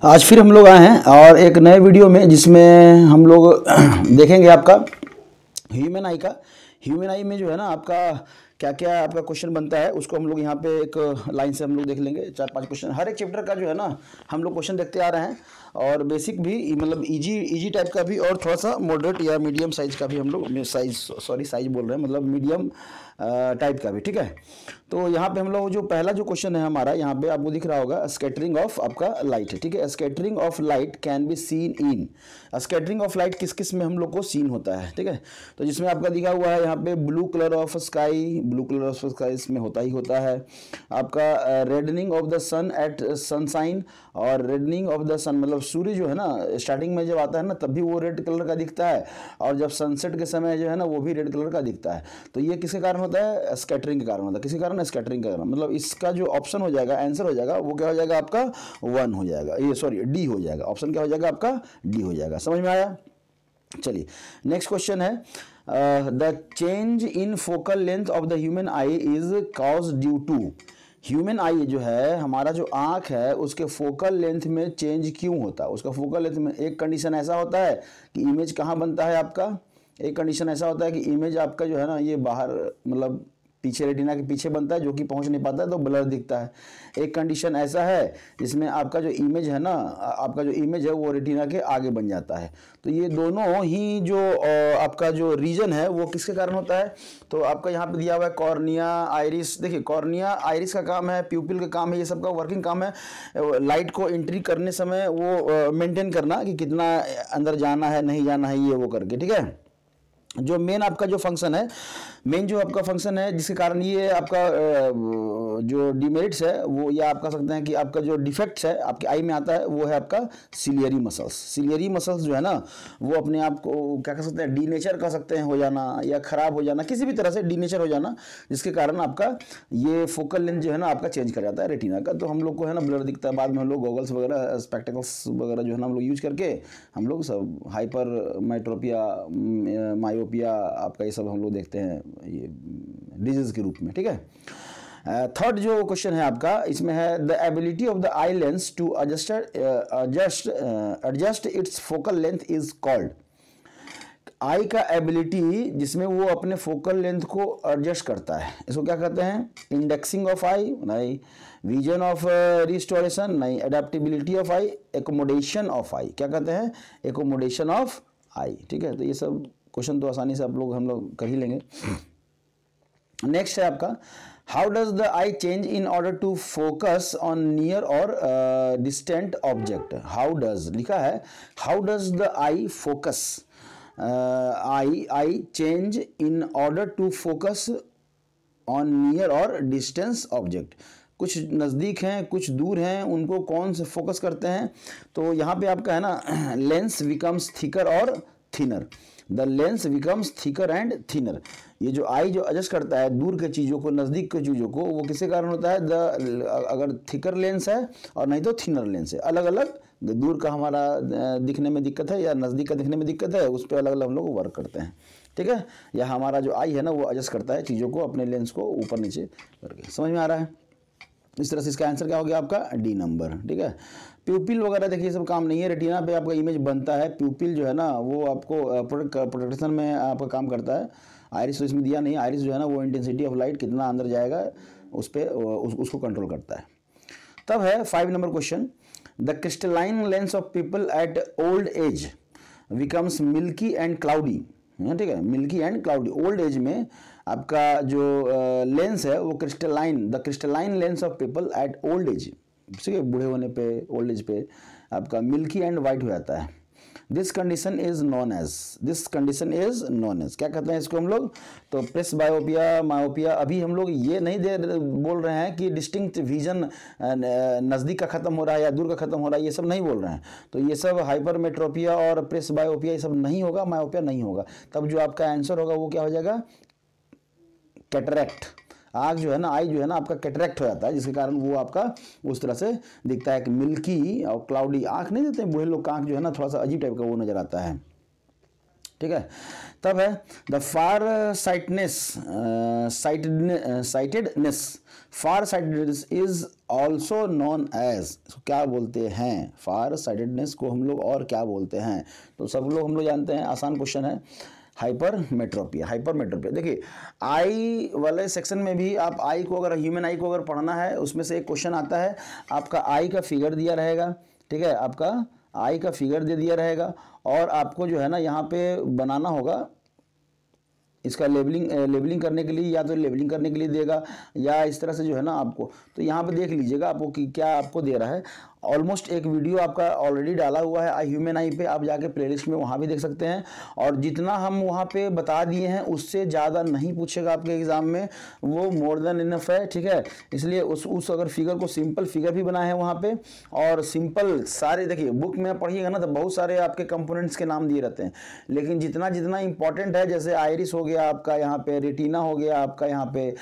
आज फिर हम लोग आए हैं और एक नए वीडियो में, जिसमें हम लोग देखेंगे आपका ह्यूमन आई का। ह्यूमन आई में जो है ना आपका क्या क्या आपका क्वेश्चन बनता है, उसको हम लोग यहाँ पे एक लाइन से हम लोग देख लेंगे। 4-5 क्वेश्चन हर एक चैप्टर का जो है ना हम लोग क्वेश्चन देखते आ रहे हैं, और बेसिक भी मतलब इजी टाइप का भी, और थोड़ा सा मॉडरेट या मीडियम साइज का भी हम लोग साइज बोल रहे हैं, मतलब मीडियम टाइप का भी, ठीक है। तो यहाँ पे हम लोग जो पहला जो क्वेश्चन है हमारा, यहाँ पे आपको दिख रहा होगा स्कैटरिंग ऑफ आपका लाइट है, ठीक है। Scattering of light can be seen in, scattering of light किस किस में हम लोग को सीन होता है, ठीक है। तो जिसमें आपका दिखा हुआ है यहाँ पे blue colour of sky, blue colour of sky इसमें होता ही होता है। आपका reddening of the sun at sunshine, और रेडनिंग ऑफ द सन मतलब सूर्य जो है ना स्टार्टिंग में जब आता है ना तब भी वो रेड कलर का दिखता है, और जब सनसेट के समय जो है ना वो भी रेड कलर का दिखता है। तो ये किसके कारण होता है? स्कैटरिंग के कारण होता है। किसी कारण स्कैटरिंग के कारण, मतलब इसका जो ऑप्शन हो जाएगा, आंसर हो जाएगा, वो क्या हो जाएगा आपका 1 हो जाएगा, ये सॉरी डी हो जाएगा। ऑप्शन क्या हो जाएगा आपका? डी हो जाएगा। समझ में आया? चलिए नेक्स्ट क्वेश्चन है, the change in focal length of the human eye is cause due to. Human eye जो है हमारा जो आंख है उसके फोकल लेंथ में चेंज क्यों होता है? उसका फोकल लेंथ में एक कंडीशन ऐसा होता है कि इमेज कहाँ बनता है आपका, एक कंडीशन ऐसा होता है कि इमेज आपका जो है ना ये बाहर मतलब पीछे रेटिना के पीछे बनता है, जो कि पहुंच नहीं पाता है तो ब्लर दिखता है। एक कंडीशन ऐसा है जिसमें आपका जो इमेज है ना, आपका जो इमेज है वो रेटिना के आगे बन जाता है। तो ये दोनों ही जो आपका जो रीजन है वो किसके कारण होता है? तो आपका यहाँ पे दिया हुआ है कॉर्निया, आइरिस। देखिए कॉर्निया आइरिस का काम है, प्यूपिल का काम है, ये सबका वर्किंग काम है लाइट को एंट्री करने समय वो मेंटेन करना कि कितना अंदर जाना है नहीं जाना है, ये वो करके, ठीक है। जो मेन आपका जो फंक्शन है, मेन जो आपका फंक्शन है जिसके कारण ये आपका जो डिमेरिट्स है वो, या आप कह सकते हैं कि आपका जो डिफेक्ट्स है आपके आई में आता है, वो है आपका सिलियरी मसल्स। सिलियरी मसल्स जो है ना वो अपने आप को क्या कह सकते हैं, डीनेचर कह सकते हैं, हो जाना या खराब हो जाना, किसी भी तरह से डीनेचर हो जाना, जिसके कारण आपका ये फोकल लेंथ जो है ना आपका चेंज कर जाता है रेटिना का। तो हम लोग को है ना ब्लर दिखता है, बाद में हम लोग गॉगल्स वगैरह स्पेक्टिकल्स वगैरह जो है ना हम लोग यूज करके हम लोग सब हाइपर मेट्रोपिया, मायोपिया आपका ये सब हम लोग देखते हैं ये डिजीज के रूप में, ठीक है। थर्ड जो क्वेश्चन है आपका, इसमें है the ability of the eye lens to adjust its focal length is called. Eye का एबिलिटी जिसमें वो अपने फोकल लेंथ को एडजस्ट करता है, इसको क्या कहते हैं? इंडेक्सिंग ऑफ आई नहीं, विजन ऑफ रिस्टोरेशन नहीं, adaptability of eye, accommodation of eye. क्या कहते हैं? एकोमोडेशन ऑफ आई, ठीक है। तो ये सब क्वेश्चन तो आसानी से हम लोग कर ही लेंगे। नेक्स्ट है आपका, how does the eye change in order to focus on near और डिस्टेंट ऑब्जेक्ट। हाउ डज लिखा है, how does the eye focus, eye change in order to focus on near और डिस्टेंस ऑब्जेक्ट। कुछ नज़दीक हैं कुछ दूर हैं, उनको कौन से फोकस करते हैं? तो यहाँ पे आपका है ना लेंस बिकम्स थिकर और thinner, the lens becomes thicker and thinner. ये जो आई जो एडजस्ट करता है दूर के चीज़ों को नज़दीक के चीज़ों को, वो किसके कारण होता है? अगर थिकर लेंस है और नहीं तो थिनर लेंस है, अलग अलग दूर का हमारा दिखने में दिक्कत है या नज़दीक का दिखने में दिक्कत है, उस पर अलग अलग हम लोग वर्क करते हैं, ठीक है। या हमारा जो आई है ना वो एडजस्ट करता है चीज़ों को, अपने लेंस को ऊपर नीचे करके। समझ में आ रहा है? इस तरह से इसका आंसर क्या हो गया आपका? डी नंबर, ठीक है। प्यूपिल वगैरह देखिए सब काम नहीं है, रेटिना पे आपका इमेज बनता है। प्यूपिल जो है ना वो आपको प्रोटेक्शन में आपका काम करता है। आइरिस तो इसमें दिया नहीं, आइरिस जो है ना वो इंटेंसिटी ऑफ लाइट कितना अंदर जाएगा उस पर उसको कंट्रोल करता है। तब है 5 number question, the crystalline lens of people at old age becomes milky and cloudy, ठीक है। Milky and cloudy, old age में आपका जो लेंस है वो crystalline, the crystalline lens of people at old age, ठीक है, बूढ़े होने पे ओल्ड एज पे आपका मिल्की एंड वाइट हो जाता है। This condition is known as, क्या कहते हैं इसको हम लोग? तो प्रेसबायोपिया, मायोपिया। अभी हम लोग ये नहीं बोल रहे हैं कि डिस्टिंक्ट विजन नज़दीक का खत्म हो रहा है या दूर का खत्म हो रहा है, ये सब नहीं बोल रहे हैं। तो ये सब हाइपरमेट्रोपिया और प्रेसबायोपिया ये सब नहीं होगा, मायोपिया नहीं होगा। तब जो आपका आंसर होगा वो क्या हो जाएगा? कैटरैक्ट। आँख जो है ना, आई जो है ना आपका कैटरैक्ट हो जाता है, जिसके कारण वो आपका उस तरह से दिखता है कि मिल्की और क्लाउडी आँख नहीं देते हैं बूढ़े लोग का, आँख जो है ना थोड़ा सा अजीब टाइप का वो नजर आता है, ठीक ठीक है। तब है the far sightedness is also known as, क्या बोलते हैं फार साइटेडनेस को हम लोग और क्या बोलते हैं, तो सब लोग हम लोग जानते हैं, आसान क्वेश्चन है, हाइपरमेट्रोपिया। हाइपरमेट्रोपिया देखिए आई वाले सेक्शन में भी आप आई को अगर ह्यूमन आई को अगर पढ़ना है उसमें से एक क्वेश्चन आता है, आपका आई का फिगर दिया रहेगा, ठीक है, आपका आई का फिगर दे दिया रहेगा और आपको जो है ना यहाँ पे बनाना होगा इसका लेबलिंग करने के लिए, या तो लेबलिंग करने के लिए देगा या इस तरह से जो है ना आपको, तो यहाँ पे देख लीजिएगा आपको कि क्या आपको दे रहा है। ऑलमोस्ट एक वीडियो आपका ऑलरेडी डाला हुआ है आई ह्यूमन आई पे, आप जाके प्लेलिस्ट में वहाँ भी देख सकते हैं, और जितना हम वहाँ पे बता दिए हैं उससे ज़्यादा नहीं पूछेगा आपके एग्ज़ाम में, वो मोर देन इनफ है, ठीक है। इसलिए उस अगर फिगर को सिंपल फिगर भी बनाए हैं वहाँ पे, और सिंपल सारे देखिए बुक में पढ़िएगा ना तो बहुत सारे आपके कंपोनेंट्स के नाम दिए रहते हैं, लेकिन जितना जितना इंपॉर्टेंट है, जैसे आइरिस हो गया आपका, यहाँ पे रेटिना हो गया आपका, यहाँ पे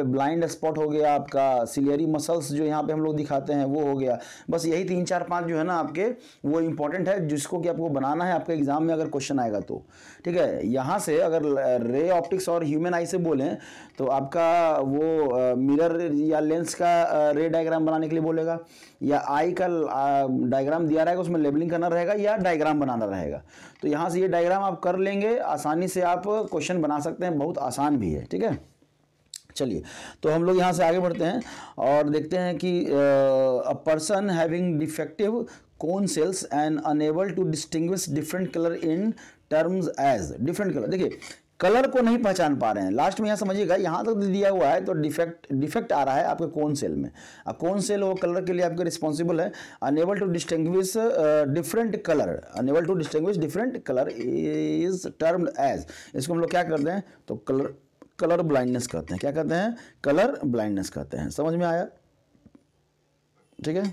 ब्लाइंड स्पॉट हो गया आपका, सिलियरी मसल्स जो यहाँ पे हम लोग दिखाते हैं वो हो गया, बस यही 3 4 5 जो है ना आपके वो इंपॉर्टेंट है जिसको कि आपको बनाना है आपके एग्जाम में अगर क्वेश्चन आएगा तो, ठीक है। यहाँ से अगर रे ऑप्टिक्स और ह्यूमन आई से बोलें तो आपका वो मिरर या लेंस का रे डायग्राम बनाने के लिए बोलेगा, या आई का डायग्राम दिया रहेगा उसमें लेबलिंग करना रहेगा या डायग्राम बनाना रहेगा, तो यहाँ से ये डायग्राम आप कर लेंगे आसानी से, आप क्वेश्चन बना सकते हैं, बहुत आसान भी है, ठीक है। चलिए तो हम लोग यहाँ से आगे बढ़ते हैं और देखते हैं कि a person having defective cone cells and unable to distinguish different colour in terms as, different colour देखिए कलर को नहीं पहचान पा रहे हैं, लास्ट में यहाँ समझिएगा, यहाँ तक दिया हुआ है तो डिफेक्ट आ रहा है आपके कोन सेल में, कोन सेल वो कलर के लिए आपके रिस्पॉन्सिबल है, unable to distinguish different colour, unable to distinguish different colour is termed as, इसको हम लोग क्या करते हैं तो कलर ब्लाइंडनेस कहते हैं, क्या कहते हैं कलर ब्लाइंडनेस कहते हैं, समझ में आया, ठीक है,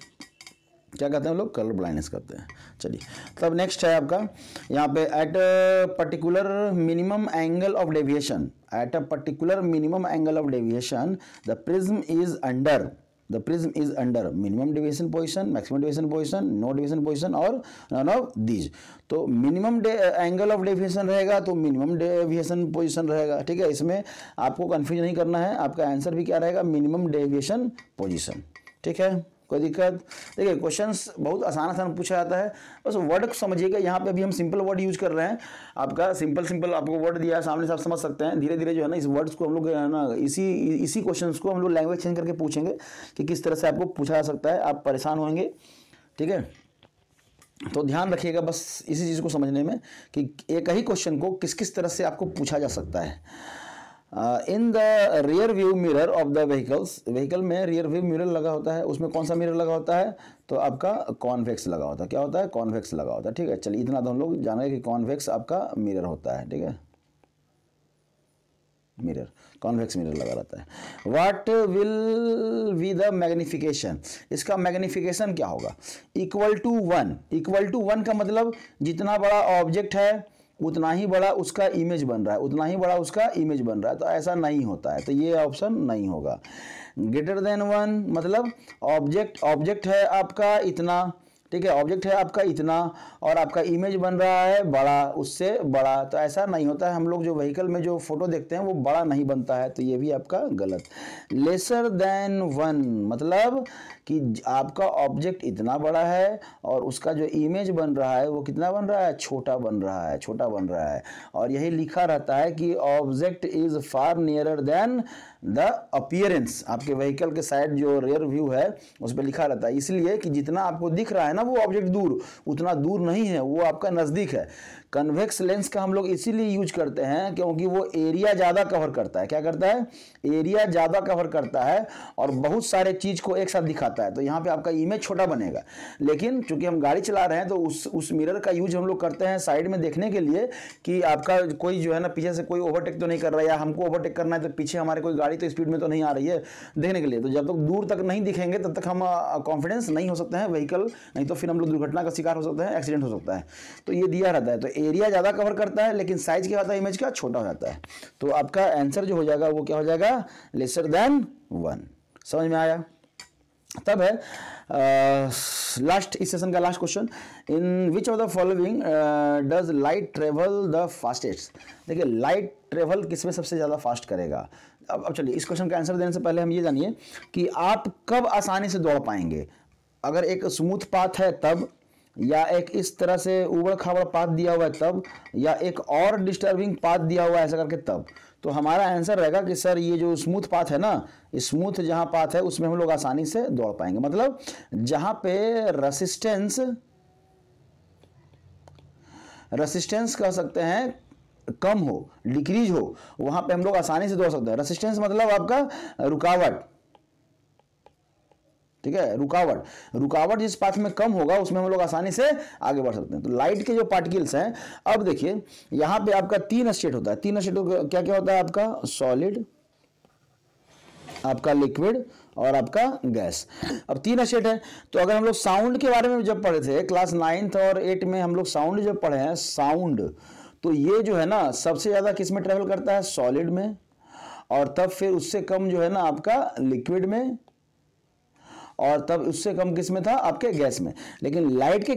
क्या कहते हैं हम लोग कलर ब्लाइंडनेस कहते हैं। चलिए तब नेक्स्ट है आपका यहाँ पे at particular minimum angle of deviation, at a particular minimum angle of deviation the prism is under minimum deviation position, maximum deviation position, no deviation position और नन ऑफ दीज, तो मिनिमम एंगल ऑफ डेविएशन रहेगा तो minimum deviation position रहेगा, ठीक है, इसमें आपको confuse नहीं करना है, आपका आंसर भी क्या रहेगा मिनिमम डेविएशन पोजीशन, ठीक है, कोई दिक्कत। देखिए क्वेश्चंस बहुत आसान पूछा जाता है, बस वर्ड समझिएगा, यहाँ पे अभी हम सिंपल वर्ड यूज कर रहे हैं, आपका सिंपल आपको वर्ड दिया है सामने से आप समझ सकते हैं, धीरे धीरे जो है ना इस वर्ड्स को हम लोग ना इसी क्वेश्चंस को हम लोग लैंग्वेज चेंज करके पूछेंगे कि किस तरह से आपको पूछा जा सकता है, आप परेशान होंगे, ठीक है। तो ध्यान रखिएगा बस इसी चीज़ को समझने में कि एक ही क्वेश्चन को किस किस तरह से आपको पूछा जा सकता है। In the rear view mirror of the vehicle में रियर व्यू मिरर लगा होता है, उसमें कौन सा मिरर लगा होता है तो आपका कॉन्वेक्स लगा होता है, क्या होता है कॉन्वेक्स लगा होता है, ठीक है। चलिए इतना तो हम लोग जान रहे कि कॉन्वेक्स आपका मिरर होता है, ठीक है, मिरर कॉन्वेक्स मिरर लगा रहता है। What will be the magnification, इसका मैग्निफिकेशन क्या होगा, इक्वल टू 1, इक्वल टू 1 का मतलब जितना बड़ा ऑब्जेक्ट है उतना ही बड़ा उसका इमेज बन रहा है, उतना ही बड़ा उसका इमेज बन रहा है, तो ऐसा नहीं होता है, तो ये ऑप्शन नहीं होगा। ग्रेटर देन 1 मतलब ऑब्जेक्ट है आपका इतना, ठीक है, ऑब्जेक्ट है आपका इतना और आपका इमेज बन रहा है बड़ा, उससे बड़ा, तो ऐसा नहीं होता है, हम लोग जो व्हीकल में जो फोटो देखते हैं वो बड़ा नहीं बनता है, तो ये भी आपका गलत। लेसर देन 1 मतलब कि आपका ऑब्जेक्ट इतना बड़ा है और उसका जो इमेज बन रहा है वो कितना बन रहा है, छोटा बन रहा है, छोटा बन रहा है, और यही लिखा रहता है कि object is far nearer than the appearance, आपके व्हीकल के साइड जो रियर व्यू है उस पर लिखा रहता है, इसलिए कि जितना आपको दिख रहा है ना वो ऑब्जेक्ट दूर, उतना दूर नहीं है, वो आपका नज़दीक है। कन्वेक्स लेंस का हम लोग इसीलिए यूज करते हैं क्योंकि वो एरिया ज़्यादा कवर करता है, क्या करता है एरिया ज़्यादा कवर करता है और बहुत सारे चीज़ को एक साथ दिखाता है, तो यहाँ पे आपका इमेज छोटा बनेगा। लेकिन चूंकि हम गाड़ी चला रहे हैं तो उस मिरर का यूज हम लोग करते हैं साइड में देखने के लिए कि आपका कोई जो है ना पीछे से कोई ओवरटेक तो नहीं कर रहा है, या हमको ओवरटेक करना है तो पीछे हमारे कोई गाड़ी तो स्पीड में तो नहीं आ रही है देखने के लिए, तो जब तक दूर तक नहीं दिखेंगे तब तक हम कॉन्फिडेंस नहीं हो सकते हैं व्हीकल, नहीं तो फिर हम लोग दुर्घटना का शिकार हो सकते हैं, एक्सीडेंट हो सकता है, तो ये दिया रहता है। तो एरिया ज़्यादा कवर करता है लेकिन साइज क्या होता है इमेज का छोटा हो जाता है, तो आपका आंसर जो हो जाएगा वो क्या हो जाएगा लेसर देन 1, समझ में आया। तब है लास्ट, इस सेशन का last question, in which of the following does light travel the fastest. देखिए लाइट ट्रेवल किसमें सबसे ज़्यादा फास्ट करेगा। अब चलिए इस क्वेश्चन का आंसर देने से पहले हम ये जानिए कि आप कब आसानी से दौड़ पाएंगे। अगर एक स्मूथ पाथ है तब, या एक इस तरह से उबड़ खाबड़ पाथ दिया हुआ है तब, या एक और डिस्टर्बिंग पाथ दिया हुआ है ऐसा करके तब। तो हमारा आंसर रहेगा कि सर ये जो स्मूथ पाथ है ना, स्मूथ जहां पाथ है उसमें हम लोग आसानी से दौड़ पाएंगे। मतलब जहां पे रेसिस्टेंस कह सकते हैं कम हो, डिक्रीज हो, वहां पे हम लोग आसानी से दौड़ सकते हैं। रेसिस्टेंस मतलब आपका रुकावट, ठीक है, रुकावट जिस पाथ में कम होगा उसमें हम लोग आसानी से आगे बढ़ सकते हैं। तो लाइट के जो पार्टिकल्स हैं, अब देखिए यहां पे आपका 3 स्टेट होता है। 3 स्टेट क्या क्या होता है आपका, सॉलिड, आपका लिक्विड और आपका गैस। अब 3 स्टेट है। तो अगर हम लोग साउंड के बारे में जब पढ़े थे क्लास 9th और 8 में, हम लोग साउंड जब पढ़े हैं, साउंड, तो ये जो है ना सबसे ज्यादा किस में ट्रेवल करता है, सॉलिड में, और तब फिर उससे कम जो है ना आपका लिक्विड में, और तब उससे कम किस में था, आपके गैस में। लेकिन लाइट के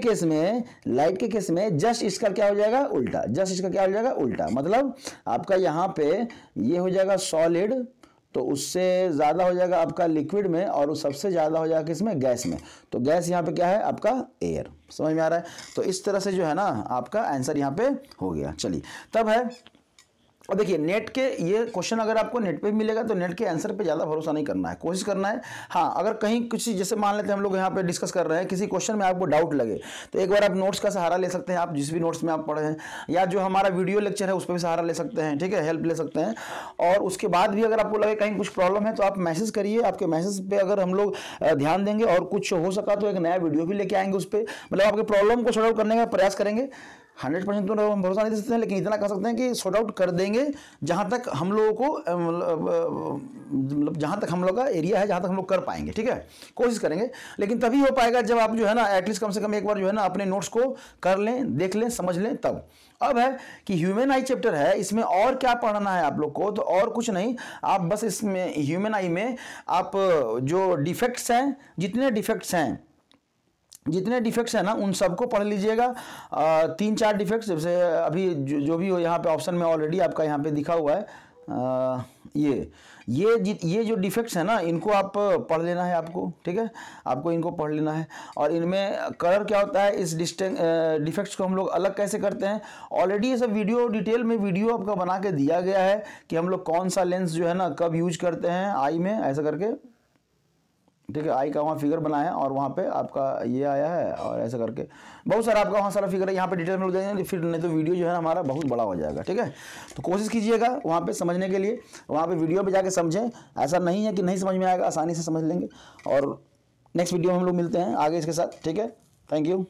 केस में जस्ट इसका क्या हो जाएगा, उल्टा। जस्ट इसका क्या हो जाएगा, उल्टा। मतलब आपका यहां पे ये हो जाएगा सॉलिड, तो उससे ज्यादा हो जाएगा आपका लिक्विड में, और वो सबसे ज्यादा हो जाएगा किसमें, गैस में। तो गैस यहाँ पे क्या है आपका, एयर। समझ में आ रहा है। तो इस तरह से जो है ना आपका आंसर यहाँ पे हो गया। चलिए तब है, और देखिए नेट के ये क्वेश्चन अगर आपको नेट पे मिलेगा तो नेट के आंसर पे ज़्यादा भरोसा नहीं करना है, कोशिश करना है। हाँ, अगर कहीं कुछ, जैसे मान लेते हैं हम लोग यहाँ पे डिस्कस कर रहे हैं, किसी क्वेश्चन में आपको डाउट लगे तो एक बार आप नोट्स का सहारा ले सकते हैं, आप जिस भी नोट्स में आप पढ़े हैं, या जो हमारा वीडियो लेक्चर है उस पर भी सहारा ले सकते हैं, ठीक है, हेल्प ले सकते हैं। और उसके बाद भी अगर आपको लगे कहीं कुछ प्रॉब्लम है तो आप मैसेज करिए, आपके मैसेज पे अगर हम लोग ध्यान देंगे और कुछ हो सका तो एक नया वीडियो भी लेके आएंगे उस पर, मतलब आपके प्रॉब्लम को सॉल्व आउट करने का प्रयास करेंगे। 100% तो हम भरोसा नहीं दे सकते हैं, लेकिन इतना कह सकते हैं कि सॉर्ट आउट कर देंगे जहां तक हम लोगों को, मतलब जहां तक हम लोग का एरिया है, जहां तक हम लोग कर पाएंगे, ठीक है, कोशिश करेंगे। लेकिन तभी हो पाएगा जब आप जो है ना एटलीस्ट कम से कम एक बार जो है ना अपने नोट्स को कर लें, देख लें, समझ लें तब। अब है कि ह्यूमन आई चैप्टर है, इसमें और क्या पढ़ना है आप लोग को, तो और कुछ नहीं, आप बस इसमें ह्यूमन आई में आप जो डिफेक्ट्स हैं, जितने डिफेक्ट्स हैं ना उन सबको पढ़ लीजिएगा। 3-4 डिफेक्ट्स, जैसे अभी जो भी हो यहाँ पे ऑप्शन में ऑलरेडी आपका यहाँ पे दिखा हुआ है, ये जो डिफेक्ट्स हैं ना इनको आप पढ़ लेना है आपको, ठीक है, आपको इनको पढ़ लेना है। और इनमें कलर क्या होता है, इस डिफेक्ट्स को हम लोग अलग कैसे करते हैं, ऑलरेडी ये सब वीडियो डिटेल में वीडियो आपका बना के दिया गया है कि हम लोग कौन सा लेंस जो है ना कब यूज करते हैं आई में, ऐसा करके, ठीक है, आई का वहाँ फिगर बनाया और वहाँ पे आपका ये आया है, और ऐसा करके बहुत सारा आपका वहाँ सारा फिगर है, यहाँ पे डिटेल में लोग देंगे, फिर नहीं तो वीडियो जो है हमारा बहुत बड़ा हो जाएगा, ठीक है। तो कोशिश कीजिएगा वहाँ पे समझने के लिए, वहाँ पे वीडियो पे जाके समझें, ऐसा नहीं है कि नहीं समझ में आएगा, आसानी से समझ लेंगे। और नेक्स्ट वीडियो में हम लोग मिलते हैं आगे इसके साथ, ठीक है, थैंक यू।